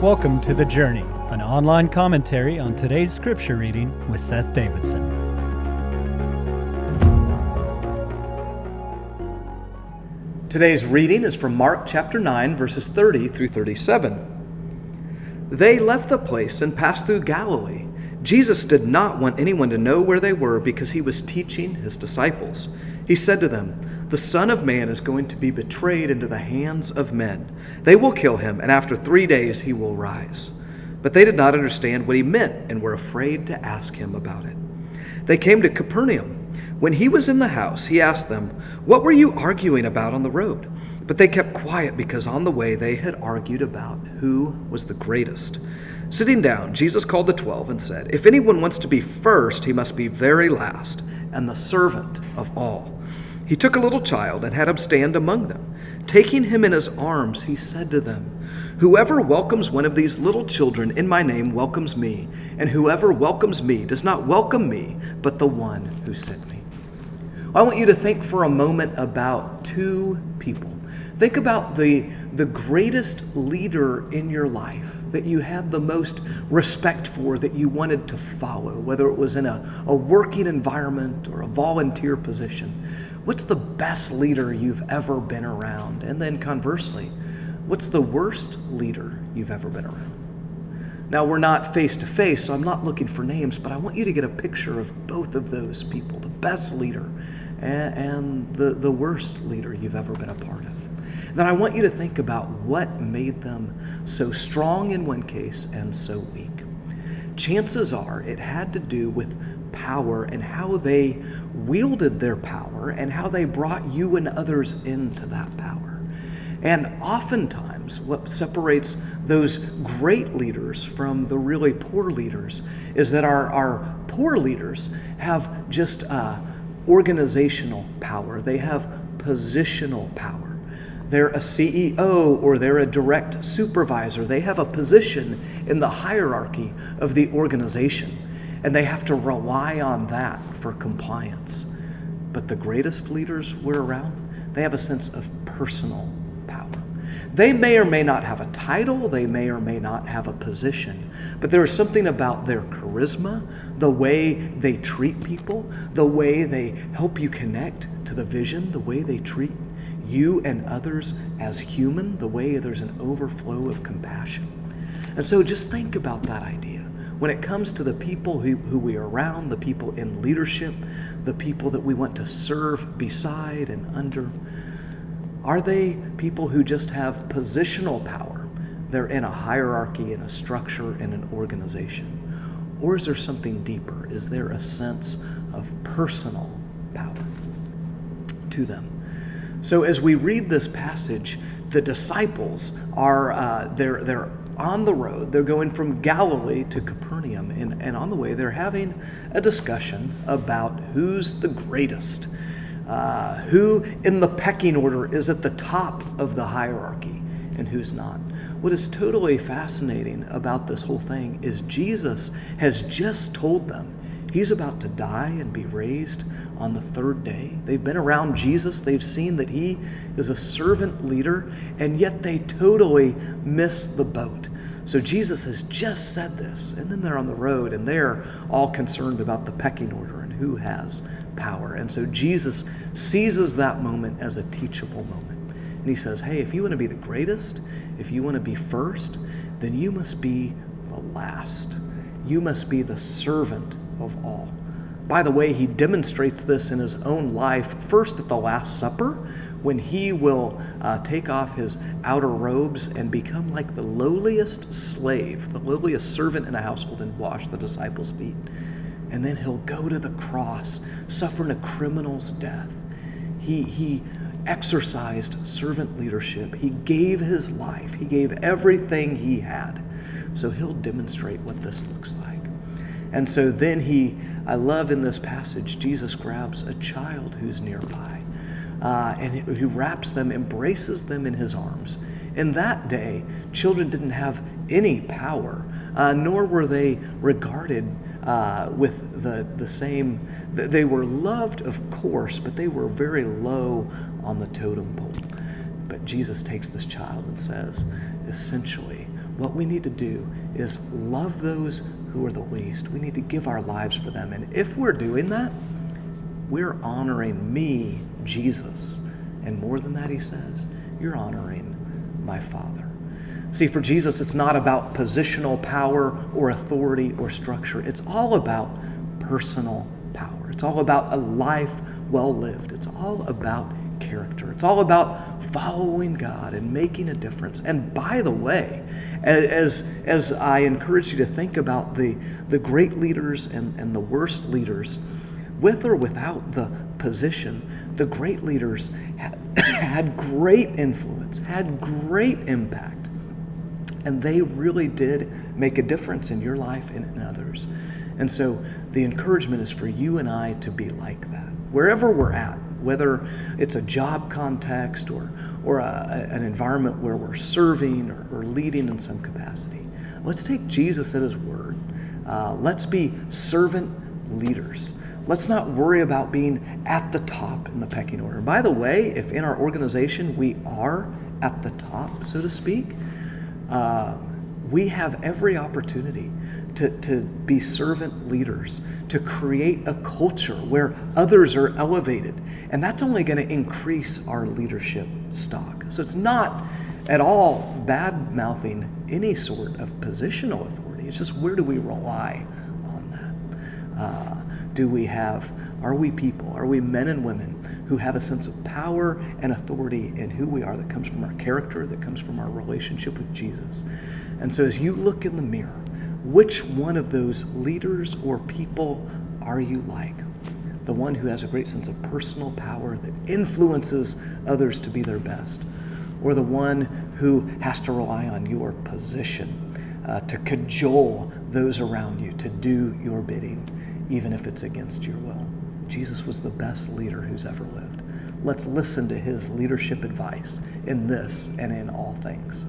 Welcome to The Journey, an online commentary on today's scripture reading with Seth Davidson. Today's reading is from Mark chapter 9, verses 30 through 37. They left the place and passed through Galilee. Jesus did not want anyone to know where they were because he was teaching his disciples. He said to them, "The Son of Man is going to be betrayed into the hands of men. They will kill him, and after 3 days he will rise." But they did not understand what he meant and were afraid to ask him about it. They came to Capernaum. When he was in the house, he asked them, "What were you arguing about on the road?" But they kept quiet because on the way they had argued about who was the greatest. Sitting down, Jesus called the 12 and said, "If anyone wants to be first, he must be very last and the servant of all." He took a little child and had him stand among them. Taking him in his arms, he said to them, "Whoever welcomes one of these little children in my name welcomes me, and whoever welcomes me does not welcome me, but the one who sent me." I want you to think for a moment about two people. Think about the greatest leader in your life that you had the most respect for, that you wanted to follow, whether it was in a working environment or a volunteer position. What's the best leader you've ever been around? And then conversely, what's the worst leader you've ever been around? Now, we're not face to face, so I'm not looking for names, but I want you to get a picture of both of those people, the best leader and the worst leader you've ever been a part of. Then I want you to think about what made them so strong in one case and so weak. Chances are it had to do with power and how they wielded their power and how they brought you and others into that power. And oftentimes what separates those great leaders from the really poor leaders is that our poor leaders have just organizational power. They have positional power. They're a CEO or they're a direct supervisor. They have a position in the hierarchy of the organization, and they have to rely on that for compliance. But the greatest leaders we're around, they have a sense of personal power. They may or may not have a title, they may or may not have a position, but there is something about their charisma, the way they treat people, the way they help you connect to the vision, the way they treat you and others as human, the way there's an overflow of compassion. And so just think about that idea. When it comes to the people who we are around, the people in leadership, the people that we want to serve beside and under, are they people who just have positional power? They're in a hierarchy, in a structure, in an organization. Or is there something deeper? Is there a sense of personal power to them? So as we read this passage, the disciples are they're on the road. They're going from Galilee to Capernaum, and on the way they're having a discussion about who's the greatest, who in the pecking order is at the top of the hierarchy, and who's not. What is totally fascinating about this whole thing is Jesus has just told them he's about to die and be raised on the third day. They've been around Jesus. They've seen that he is a servant leader, and yet they totally miss the boat. So Jesus has just said this, and then they're on the road, and they're all concerned about the pecking order and who has power. And so Jesus seizes that moment as a teachable moment. And he says, hey, if you want to be the greatest, if you want to be first, then you must be the last. You must be the servant of all. By the way, he demonstrates this in his own life, first at the Last Supper, when he will take off his outer robes and become like the lowliest slave, the lowliest servant in a household, and wash the disciples' feet. And then he'll go to the cross, suffering a criminal's death. He exercised servant leadership. He gave his life. He gave everything he had. So he'll demonstrate what this looks like. And so then I love in this passage, Jesus grabs a child who's nearby, and he wraps them, embraces them in his arms. In that day, children didn't have any power, nor were they regarded with the same. They were loved, of course, but they were very low on the totem pole. But Jesus takes this child and says, essentially, what we need to do is love those who are the least. We need to give our lives for them. And if we're doing that, we're honoring me, Jesus. And more than that, he says, you're honoring my Father. See, for Jesus, it's not about positional power or authority or structure. It's all about personal power. It's all about a life well lived. It's all about character. It's all about following God and making a difference. And by the way, as I encourage you to think about the great leaders and the worst leaders, with or without the position, the great leaders had great influence, had great impact. And they really did make a difference in your life and in others. And so the encouragement is for you and I to be like that. Wherever we're at, whether it's a job context or an environment where we're serving or leading in some capacity, let's take Jesus at his word. Let's be servant leaders. Let's not worry about being at the top in the pecking order. By the way, if in our organization we are at the top, so to speak, we have every opportunity to be servant leaders, to create a culture where others are elevated. And that's only going to increase our leadership stock. So it's not at all bad-mouthing any sort of positional authority. It's just, where do we rely on that? Are we people, are we men and women who have a sense of power and authority in who we are that comes from our character, that comes from our relationship with Jesus? And so as you look in the mirror, which one of those leaders or people are you like? The one who has a great sense of personal power that influences others to be their best? Or the one who has to rely on your position to cajole those around you to do your bidding, even if it's against your will? Jesus was the best leader who's ever lived. Let's listen to his leadership advice in this and in all things.